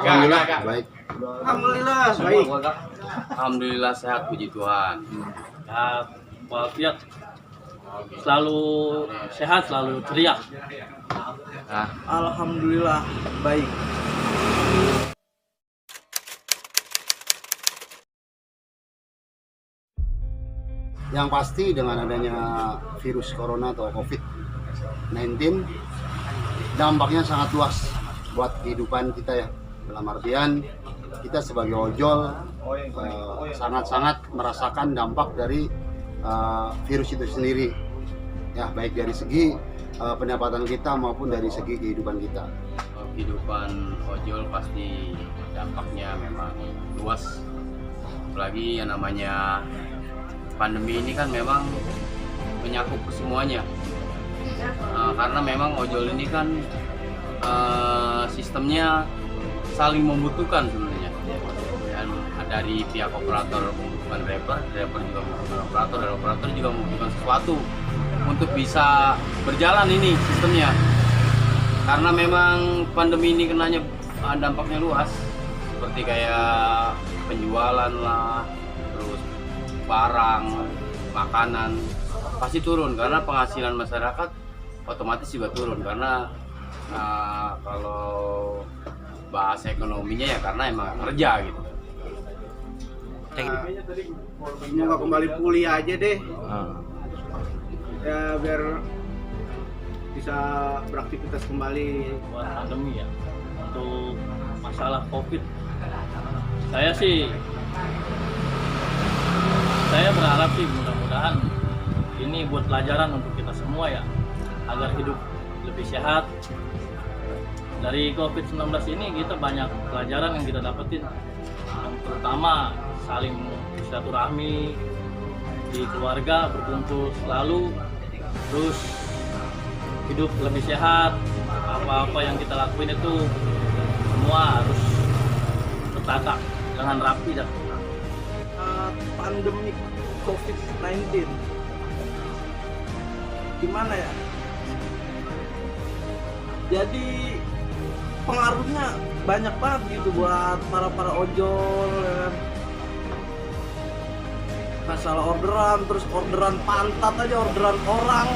Alhamdulillah baik. Alhamdulillah baik. Alhamdulillah sehat, puji Tuhan. Ya, walafiat, selalu sehat, selalu ceria. Nah, Alhamdulillah baik. Yang pasti dengan adanya virus corona atau COVID-19 dampaknya sangat luas buat kehidupan kita ya. Dalam artian kita sebagai ojol sangat-sangat merasakan dampak dari virus itu sendiri. Ya, baik dari segi pendapatan kita maupun dari segi kehidupan kita. kehidupan ojol pasti dampaknya memang luas. Apalagi yang namanya pandemi ini kan memang menyakup ke semuanya. Karena memang ojol ini kan sistemnya saling membutuhkan sebenarnya. Dan dari pihak operator membutuhkan driver juga membutuhkan operator, dan operator juga membutuhkan sesuatu untuk bisa berjalan ini sistemnya. Karena memang pandemi ini kenanya dampaknya luas, seperti kayak penjualan lah, terus barang, makanan pasti turun karena penghasilan masyarakat otomatis juga turun karena kalau bahasa ekonominya ya karena emang kerja gitu. Semoga kembali pulih aja deh. Ya biar bisa beraktivitas kembali. Buat pandemi ya, untuk masalah COVID, saya berharap sih mudah-mudahan ini buat pelajaran untuk kita semua ya, agar hidup lebih sehat. Dari COVID-19 ini kita banyak pelajaran yang kita dapetin, yang terutama saling silaturahmi di keluarga, berkumpul selalu, terus hidup lebih sehat. Apa-apa yang kita lakuin itu semua harus tertata dengan rapi dan Pandemi COVID-19 gimana ya? Jadi pengaruhnya banyak banget gitu buat para ojol ya. Masalah orderan, terus orderan pantat aja, orderan orang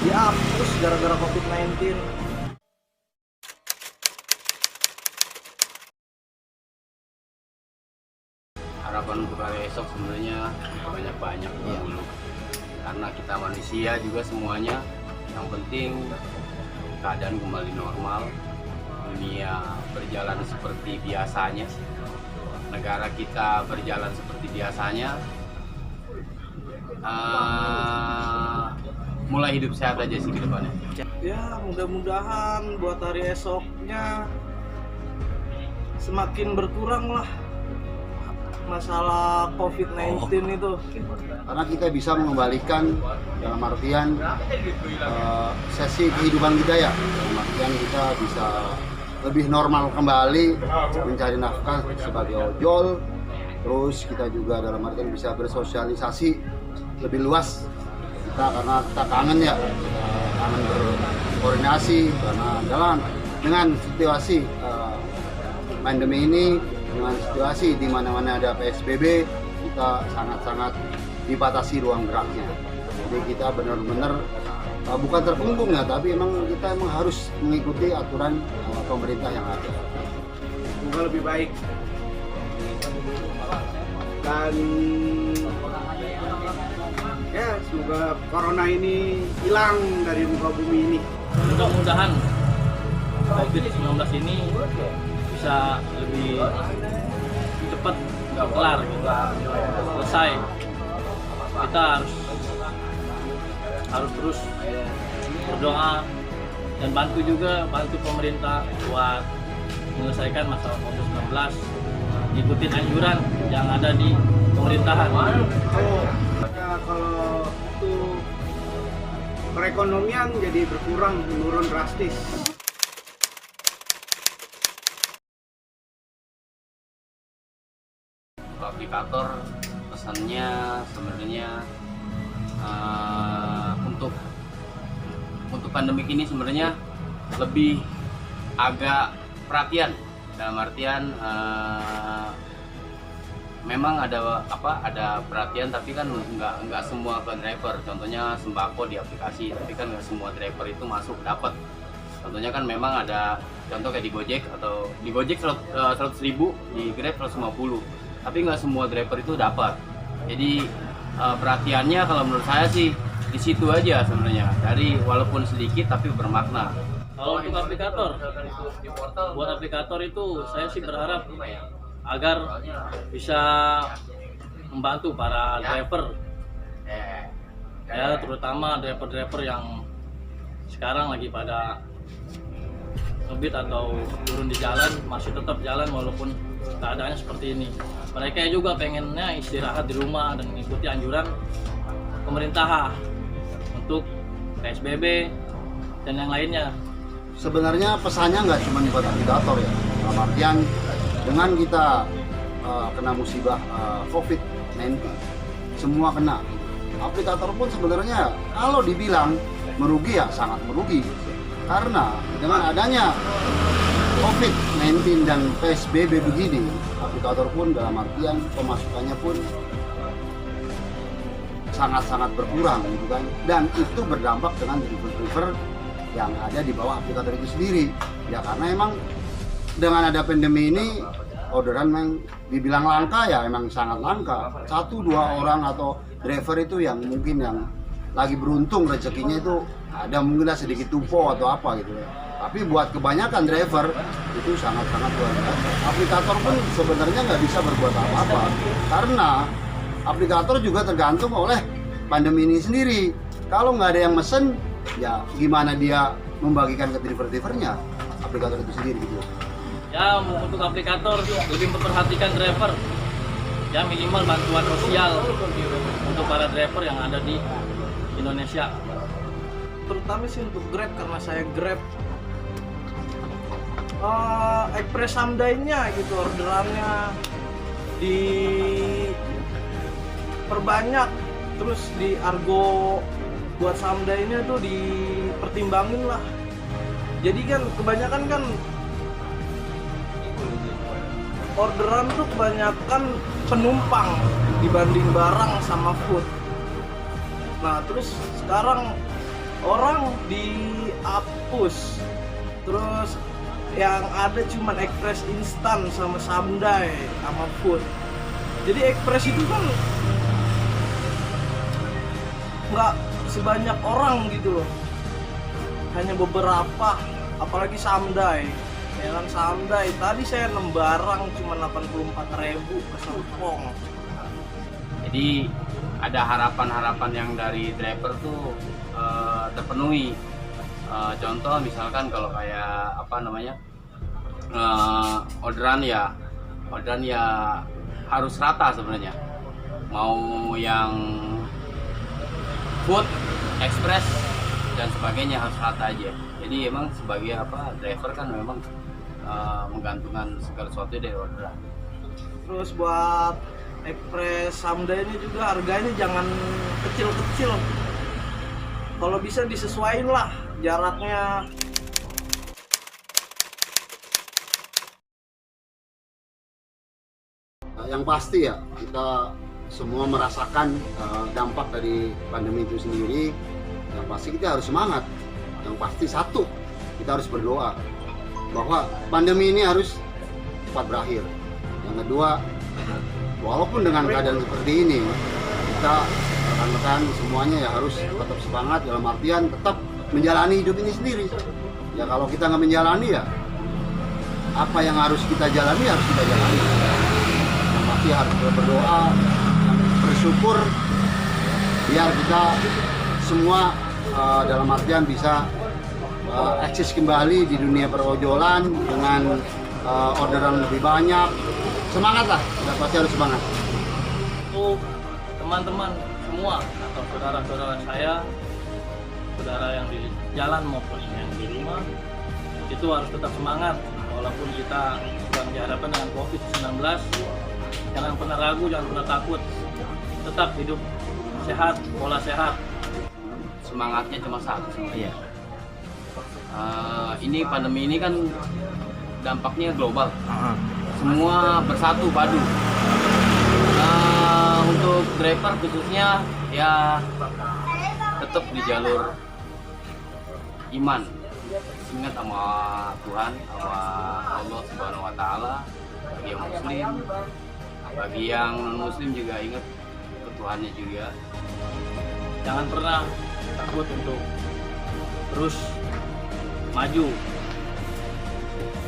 dihapus gara-gara COVID-19. Harapan untuk hari esok sebenarnya banyak-banyak dulu. Karena kita manusia juga semuanya, yang penting keadaan kembali normal, dunia berjalan seperti biasanya, negara kita berjalan seperti biasanya, mulai hidup sehat aja sih ke depannya. Ya mudah-mudahan buat hari esoknya semakin berkurang lah masalah COVID-19 itu. Karena kita bisa mengembalikan dalam artian sesi kehidupan kita ya, dalam artian kita bisa lebih normal kembali mencari nafkah sebagai ojol. Terus kita juga dalam artian bisa bersosialisasi lebih luas kita, karena kita kangen ya, kangen berkoordinasi karena dengan situasi pandemi ini, dengan situasi di mana-mana ada PSBB, kita sangat-sangat dibatasi ruang geraknya. Jadi kita benar-benar bukan terkungkung ya, tapi kita harus mengikuti aturan pemerintah yang ada. Semoga lebih baik dan ya semoga corona ini hilang dari muka bumi ini. mudah-mudahan COVID-19 ini bisa lebih cepat kelar gitu, selesai. Kita harus terus berdoa dan bantu pemerintah buat menyelesaikan masalah COVID-19, ikutin anjuran yang ada di pemerintahan. Kalau itu perekonomian jadi berkurang, menurun drastis. Aplikator pesannya sebenarnya untuk pandemik ini sebenarnya lebih agak perhatian dalam artian memang ada perhatian, tapi kan nggak semua ke driver. Contohnya sembako di aplikasi, tapi kan nggak semua driver itu masuk dapat. Contohnya kan memang ada contoh kayak di Gojek, atau di Gojek 100.000, di Grab 150, tapi nggak semua driver itu dapat. Jadi perhatiannya kalau menurut saya sih di situ aja sebenarnya, dari walaupun sedikit tapi bermakna. Kalau untuk aplikator, buat aplikator itu saya sih berharap agar bisa membantu para driver, ya terutama driver-driver yang sekarang lagi pada ngebit atau turun di jalan, masih tetap jalan walaupun keadaannya seperti ini. Mereka juga pengennya istirahat di rumah dan mengikuti anjuran pemerintah untuk PSBB dan yang lainnya. Sebenarnya pesannya nggak cuma buat aplikator ya, dalam artian dengan kita kena musibah COVID-19, semua kena. Aplikator pun sebenarnya kalau dibilang merugi ya sangat merugi, karena dengan adanya COVID-19 dan PSBB begini, aplikator pun dalam artian pemasukannya pun sangat-sangat berkurang gitu kan, dan itu berdampak dengan driver-driver yang ada di bawah aplikator itu sendiri ya, karena emang dengan ada pandemi ini orderan memang dibilang langka ya, emang sangat langka. 1-2 orang atau driver itu yang mungkin yang lagi beruntung rezekinya itu ada mungkin sedikit tupo atau apa gitu ya. Tapi buat kebanyakan driver itu sangat-sangat luar biasa. Aplikator pun sebenarnya nggak bisa berbuat apa-apa, karena aplikator juga tergantung oleh pandemi ini sendiri. Kalau nggak ada yang mesen, ya gimana dia membagikan ke driver-drivernya, aplikator itu sendiri gitu. Ya untuk aplikator lebih memperhatikan driver, ya minimal bantuan sosial untuk para driver yang ada di Indonesia. Terutama sih untuk Grab, karena saya Grab Express Samdainya gitu, orderannya diperbanyak, terus di argo buat Samdainya tuh dipertimbangin lah. Jadi kan kebanyakan kan orderan tuh kebanyakan penumpang dibanding barang sama food. Nah terus sekarang orang dihapus, terus yang ada cuman Express instan sama Samdai sama food. Jadi Express itu kan nggak sebanyak orang gitu loh, hanya beberapa, apalagi Samdai. Ya kan Samdai tadi saya 6 barang cuma 84.000 ke Serpong. Jadi ada harapan-harapan yang dari driver tuh terpenuhi. Contoh misalkan kalau kayak apa namanya, orderan ya harus rata sebenarnya, mau yang food, express dan sebagainya harus rata aja. Jadi emang sebagai driver kan memang menggantungkan segala sesuatu dari orderan. Terus buat Express Samdai ini juga harganya jangan kecil-kecil, kalau bisa disesuaikan lah jaraknya. Yang pasti ya, kita semua merasakan dampak dari pandemi itu sendiri. Yang pasti kita harus semangat. Yang pasti satu, kita harus berdoa bahwa pandemi ini harus cepat berakhir. Yang kedua, walaupun dengan keadaan seperti ini, kita rekan-rekan semuanya ya harus tetap semangat, dalam artian tetap menjalani hidup ini sendiri. Ya kalau kita nggak menjalani ya, apa yang harus kita jalani harus kita jalani. Yang pasti harus berdoa, bersyukur, biar kita semua dalam artian bisa eksis kembali di dunia perojolan dengan orderan lebih banyak. Semangat lah, udah pasti harus semangat. Untuk teman-teman semua atau saudara-saudara saya, saudara yang di jalan maupun yang di rumah, itu harus tetap semangat walaupun kita sedang dihadapkan dengan COVID-19. Jangan pernah ragu, jangan pernah takut, tetap hidup sehat, pola sehat. Semangatnya cuma satu sebenarnya. Ini pandemi ini kan dampaknya global. Semua bersatu padu. Untuk driver khususnya ya tetap di jalur iman, ingat sama Tuhan, sama Allah Subhanahu Wa Taala. Bagi yang muslim juga ingat ke Tuhannya juga. Jangan pernah takut untuk terus maju,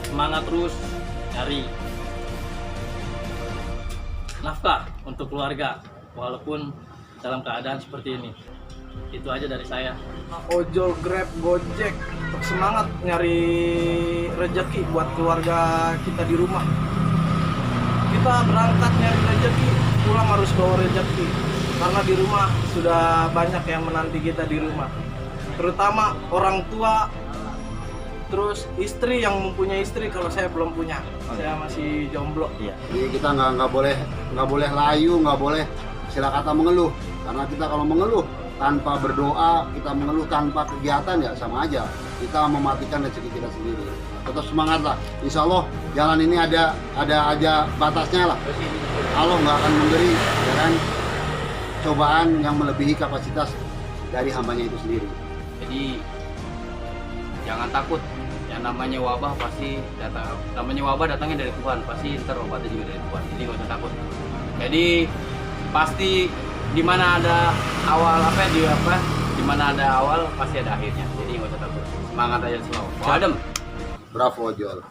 semangat terus cari nafkah untuk keluarga walaupun dalam keadaan seperti ini. Itu aja dari saya. Ojol, Grab, Gojek, tetap semangat nyari rezeki buat keluarga kita di rumah. Kita berangkat nyari rezeki, pulang harus bawa rezeki. Karena di rumah sudah banyak yang menanti kita di rumah. Terutama orang tua, terus istri yang mempunyai istri. Kalau saya belum punya, saya masih jomblo. Jadi kita nggak boleh layu, nggak boleh istilah kata mengeluh. Karena kita kalau mengeluh tanpa berdoa, kita mengeluh tanpa kegiatan ya sama aja. Kita mematikan rezeki kita sendiri. Tetap semangat lah. Insya Allah jalan ini ada aja batasnya lah. Allah nggak akan memberi ya kan, cobaan yang melebihi kapasitas dari hambanya itu sendiri. Jadi jangan takut. Yang namanya wabah pasti datang. Namanya wabah datangnya dari Tuhan. Pasti ntar obatnya juga dari Tuhan. Jadi nggak usah takut. Jadi pasti di mana ada awal di mana ada awal pasti ada akhirnya. Jadi nggak usah takut. Semangat aja selalu. Adem. Bravo Ojol.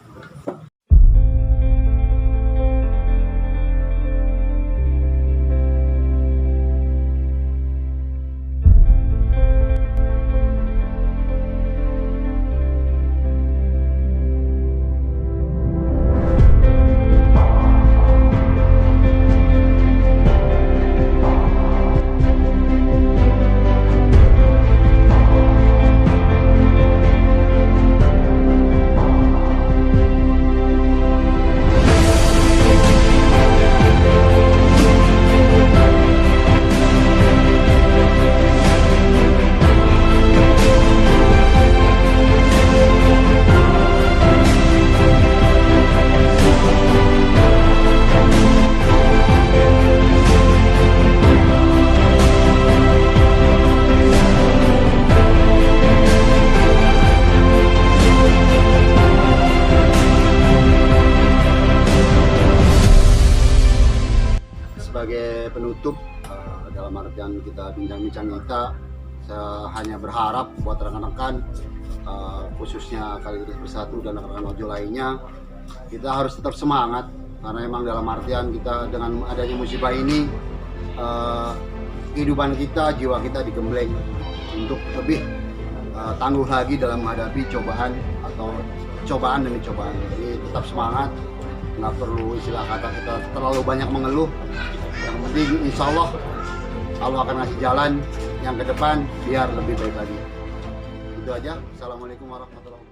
Sebagai penutup dalam artian kita bincang-bincang saya hanya berharap buat rekan-rekan khususnya Kalideres Bersatu dan rekan-rekan ojol lainnya, kita harus tetap semangat karena memang dalam artian kita dengan adanya musibah ini kehidupan kita, jiwa kita digembleng untuk lebih tangguh lagi dalam menghadapi cobaan atau cobaan demi cobaan. Jadi tetap semangat, nggak perlu istilah kata kita terlalu banyak mengeluh. Yang penting insya Allah akan ngasih jalan yang ke depan biar lebih baik lagi. Itu aja. Assalamualaikum warahmatullahi wabarakatuh.